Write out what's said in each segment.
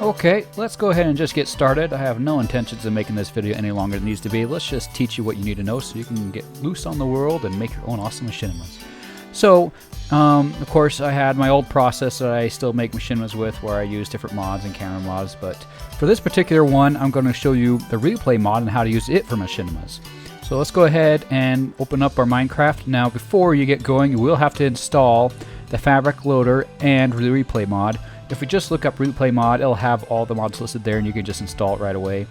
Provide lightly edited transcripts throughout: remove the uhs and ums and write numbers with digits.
Okay, let's go ahead and just get started. I have no intentions of making this video any longer than it needs to be. Let's just teach you what you need to know so you can get loose on the world and make your own awesome machinimas. So, of course, I had my old process that I still make machinimas with, where I use different mods and camera mods, but for this particular one, I'm going to show you the replay mod and how to use it for machinimas. So let's go ahead and open up our Minecraft. Now, before you get going, you will have to install the fabric loader and the replay mod. If we just look up replay mod, it'll have all the mods listed there and you can just install it right away.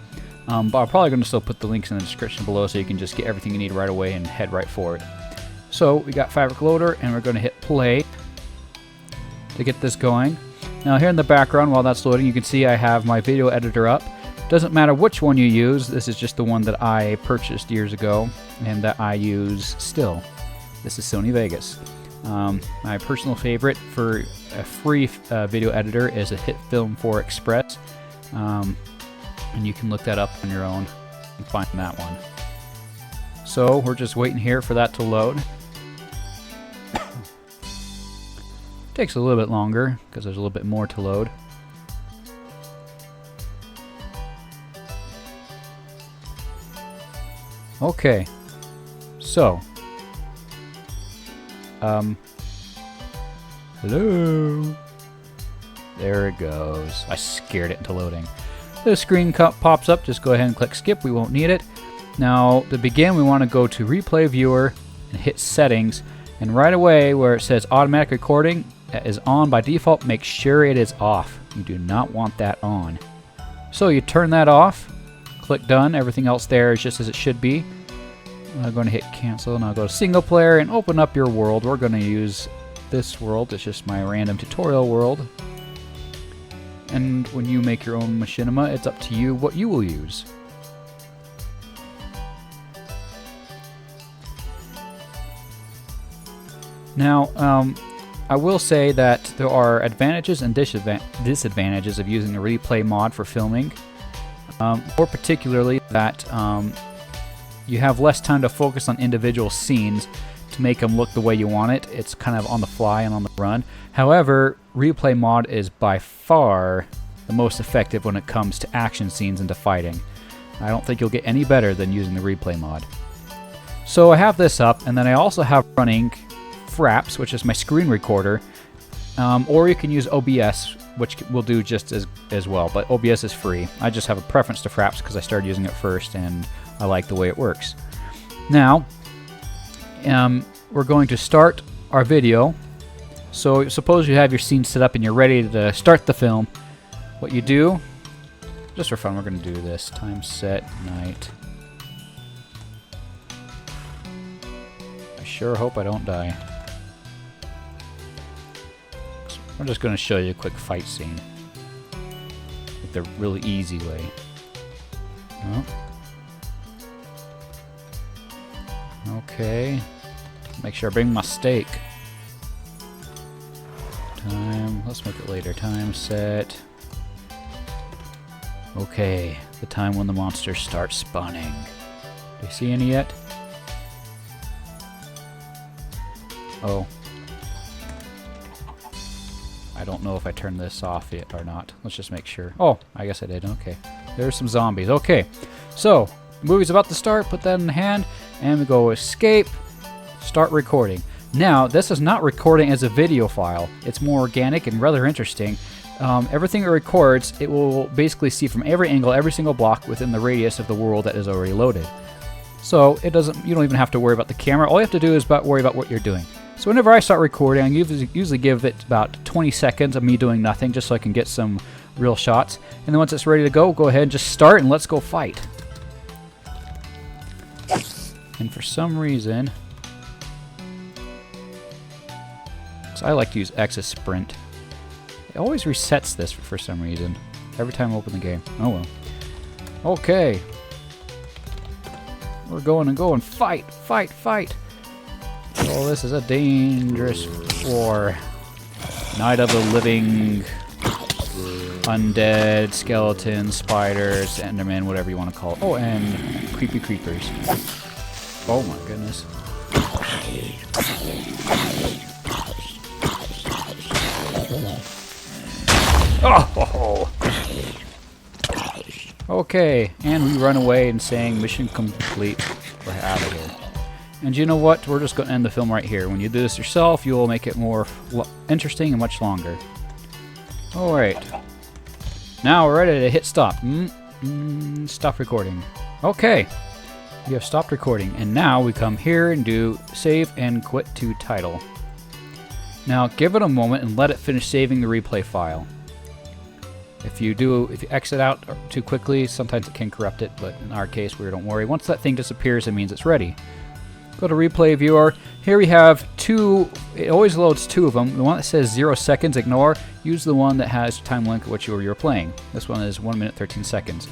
But I'm probably going to still put the links in the description below so you can just get everything you need right away and head right for it. So we got fabric loader and we're going to hit play to get this going. Now here in the background while that's loading, you can see I have my video editor up. Doesn't matter which one you use, this is just the one that I purchased years ago and that I use still. This is Sony Vegas. My personal favorite for a free video editor is a Hit Film 4 Express, and you can look that up on your own and find that one. So we're just waiting here for that to load. Takes a little bit longer because there's a little bit more to load. Okay, so hello. There it goes. I scared it into loading. The screen pops up. Just go ahead and click skip. We won't need it. Now, to begin, we want to go to Replay Viewer and hit Settings. And right away, where it says Automatic Recording is on by default, make sure it is off. You do not want that on. So you turn that off. Click Done. Everything else there is just as it should be. I'm going to hit Cancel. Now go to Single Player and open up your world. We're going to use this world. It's just my random tutorial world. And when you make your own machinima, it's up to you what you will use. Now, I will say that there are advantages and disadvantages of using a replay mod for filming. More particularly that you have less time to focus on individual scenes to make them look the way you want it. It's kind of on the fly and on the run. However, replay mod is by far the most effective when it comes to action scenes and to fighting. I don't think you'll get any better than using the replay mod. So I have this up, and then I also have running Fraps, which is my screen recorder, or you can use OBS, which will do just as well, but OBS is free. I just have a preference to Fraps because I started using it first and I like the way it works. Now, we're going to start our video. So suppose you have your scene set up and you're ready to start the film. What you do, just for fun, we're going to do this. Time set night. I sure hope I don't die. I'm just going to show you a quick fight scene the really easy way. Oh. Okay. Make sure I bring my steak. Time. Let's make it later. Time set. Okay. The time when the monsters start spawning. Do you see any yet? Oh. I don't know if I turned this off yet or not. Let's just make sure. Oh, I guess I did. Okay. There's some zombies. Okay. So, the movie's about to start. Put that in the hand. And we go escape. Start recording. Now, this is not recording as a video file. It's more organic and rather interesting. Everything it records, it will basically see from every angle, every single block within the radius of the world that is already loaded. So, you don't even have to worry about the camera. All you have to do is worry about what you're doing. So whenever I start recording, I usually give it about 20 seconds of me doing nothing just so I can get some real shots. And then once it's ready to go ahead and just start and let's go fight. And for some reason, so I like to use X as sprint. It always resets this for some reason. Every time I open the game. Oh well. Okay. We're going and going. Fight, fight, fight. Oh, this is a dangerous war. Night of the living, undead, skeletons, spiders, enderman, whatever you want to call it. Oh, and creepy creepers. Oh my goodness. Oh! Okay, and we run away and saying mission complete. We're out of here. And you know what? We're just going to end the film right here. When you do this yourself, you will make it more interesting and much longer. Alright. Now we're ready to hit stop. Stop recording. Okay. We have stopped recording. And now we come here and do save and quit to title. Now give it a moment and let it finish saving the replay file. If you exit out too quickly, sometimes it can corrupt it, but in our case, don't worry. Once that thing disappears, it means it's ready. Go to replay viewer. Here we have two. It always loads two of them. The one that says 0 seconds, ignore. Use the one that has time link of what you're playing. This one is 1 minute 13 seconds.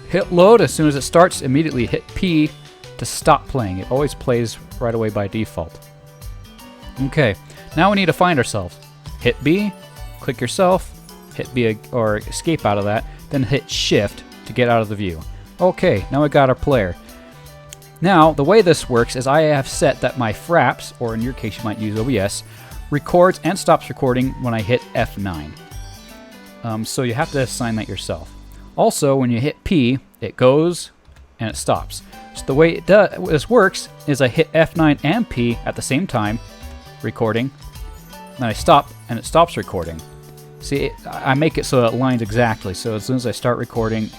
Hit load as soon as it starts. Immediately hit P to stop playing. It always plays right away by default. Okay, now we need to find ourselves. Hit B, click yourself. Hit B or escape out of that, then hit shift to get out of the view. Okay, now we got our player. Now, the way this works is I have set that my fraps, or in your case you might use OBS, records and stops recording when I hit F9. So you have to assign that yourself. Also, when you hit P, it goes and it stops. So the way this works is I hit F9 and P at the same time, recording, then I stop and it stops recording. See, I make it so it lines exactly, so as soon as I start recording,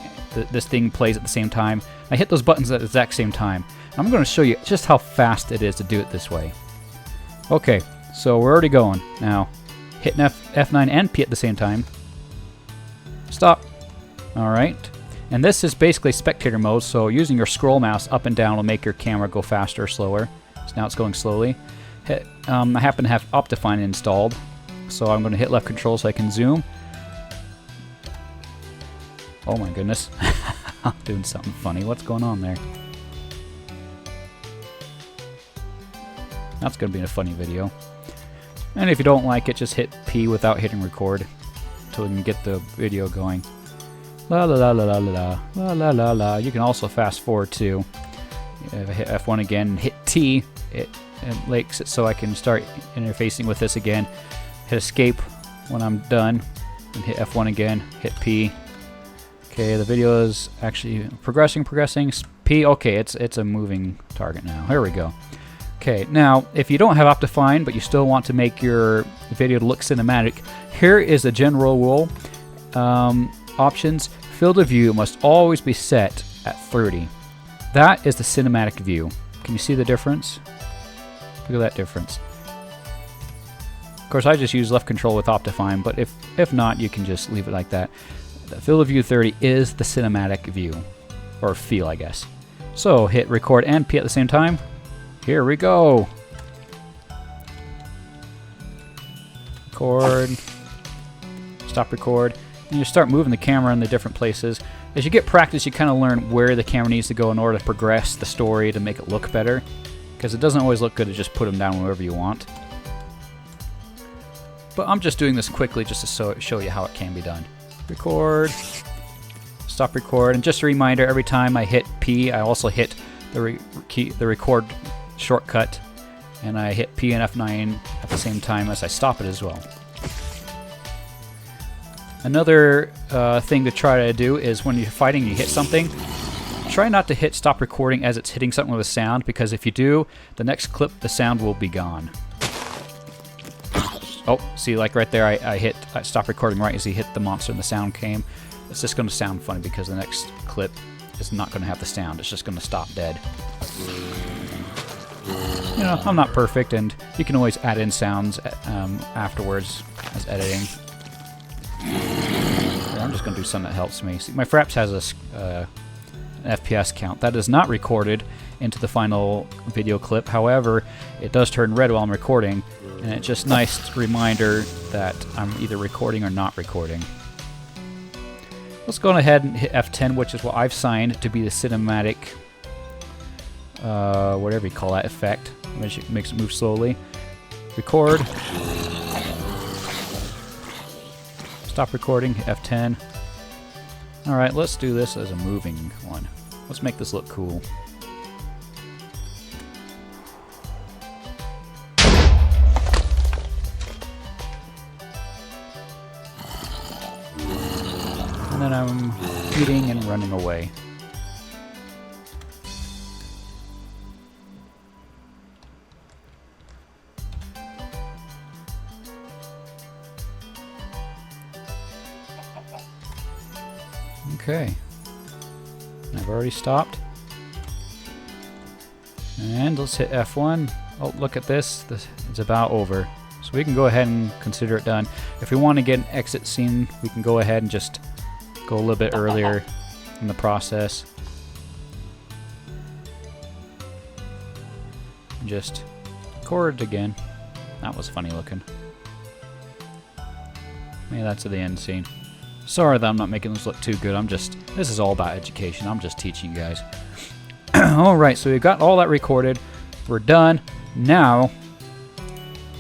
this thing plays at the same time. I hit those buttons at the exact same time. I'm going to show you just how fast it is to do it this way. Okay, so we're already going. Now, hitting F9 and P at the same time. Stop. Alright. And this is basically spectator mode, so using your scroll mouse up and down will make your camera go faster or slower. So now it's going slowly. I happen to have Optifine installed. So I'm going to hit left control so I can zoom. Oh my goodness. I'm doing something funny. What's going on there? That's going to be a funny video. And if you don't like it, just hit P without hitting record until we can get the video going. La la la la la la la la la la. You can also fast forward too. If I hit F1 again, hit T, it makes it so I can start interfacing with this again. Hit escape when I'm done, and hit F1 again, hit P. Okay, the video is actually progressing. P, okay, it's a moving target now. Here we go. Okay, now, if you don't have Optifine, but you still want to make your video look cinematic, here is a general rule. Options, field of view must always be set at 30. That is the cinematic view. Can you see the difference? Look at that difference. Of course, I just use left control with Optifine, but if not, you can just leave it like that. The field of view 30 is the cinematic view, or feel, I guess. So hit record and P at the same time. Here we go. Record. Stop record. And you start moving the camera in the different places. As you get practice, you kind of learn where the camera needs to go in order to progress the story to make it look better. Because it doesn't always look good to just put them down wherever you want. But I'm just doing this quickly just to show you how it can be done. Record, stop record, and just a reminder, every time I hit P, I also hit the record shortcut, and I hit P and F9 at the same time as I stop it as well. Another thing to try to do is when you're fighting, you hit something, try not to hit stop recording as it's hitting something with a sound, because if you do, the next clip, the sound will be gone. Oh, see, like right there, I stopped recording right as he hit the monster and the sound came. It's just going to sound funny because the next clip is not going to have the sound. It's just going to stop dead. You know, I'm not perfect, and you can always add in sounds afterwards as editing. I'm just going to do something that helps me. See, my Fraps has an FPS count. That is not recorded into the final video clip. However, it does turn red while I'm recording, and it's just a nice reminder that I'm either recording or not recording. Let's go ahead and hit F10, which is what I've signed to be the cinematic, whatever you call that effect. Makes it move slowly. Record. Stop recording, hit F10. Alright, let's do this as a moving one. Let's make this look cool. And then I'm eating and running away. Okay. I've already stopped. And let's hit F1. Oh, look at this. It's about over. So we can go ahead and consider it done. If we want to get an exit scene, we can go ahead and just go a little bit earlier in the process. Just record it again. That was funny looking. Maybe that's the end scene. Sorry that I'm not making this look too good. This is all about education. I'm just teaching you guys. Alright, so we've got all that recorded. We're done. Now,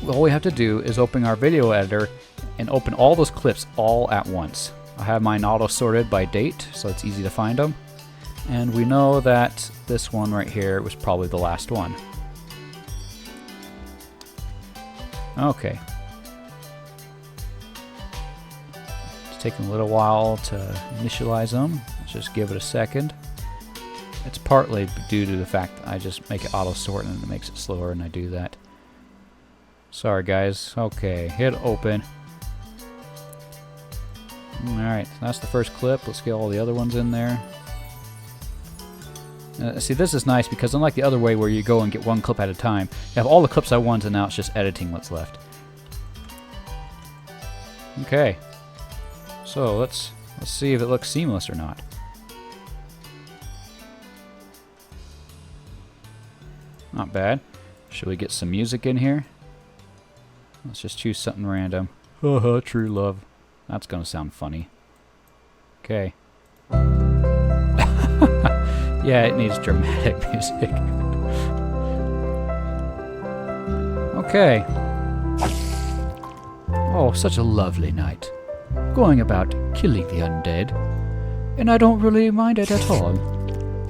all we have to do is open our video editor and open all those clips all at once. I have mine auto-sorted by date, so it's easy to find them. And we know that this one right here was probably the last one. Okay. It's taking a little while to initialize them. Let's just give it a second. It's partly due to the fact that I just make it auto-sort and it makes it slower, and I do that. Sorry guys. Okay, hit open. Alright, that's the first clip. Let's get all the other ones in there. See, this is nice because unlike the other way where you go and get one clip at a time, you have all the clips at once and now it's just editing what's left. Okay. So let's see if it looks seamless or not. Not bad. Should we get some music in here? Let's just choose something random. Haha, true love. That's gonna sound funny. Okay. Yeah, it needs dramatic music. Okay. Oh, such a lovely night. Going about killing the undead. And I don't really mind it at all.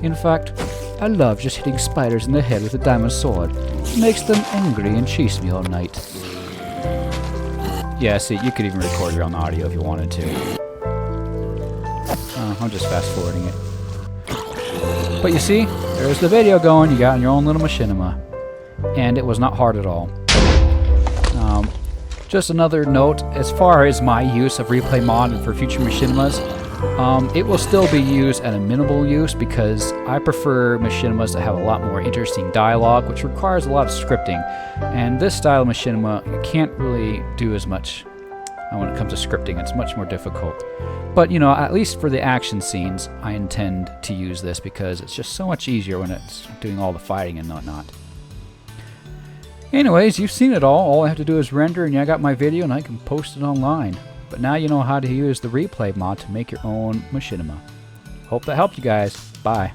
In fact, I love just hitting spiders in the head with a diamond sword. It makes them angry and chase me all night. Yeah, see, you could even record your own audio if you wanted to. I'm just fast forwarding it. But you see, there's the video going. You got your own little machinima. And it was not hard at all. Just another note, as far as my use of replay mod for future machinimas, it will still be used at a minimal use because I prefer machinimas that have a lot more interesting dialogue, which requires a lot of scripting. And this style of machinima, you can't really do as much when it comes to scripting. It's much more difficult. But, you know, at least for the action scenes, I intend to use this because it's just so much easier when it's doing all the fighting and whatnot. Anyways, you've seen it all. All I have to do is render, and I got my video, and I can post it online. But now you know how to use the replay mod to make your own machinima. Hope that helped you guys. Bye.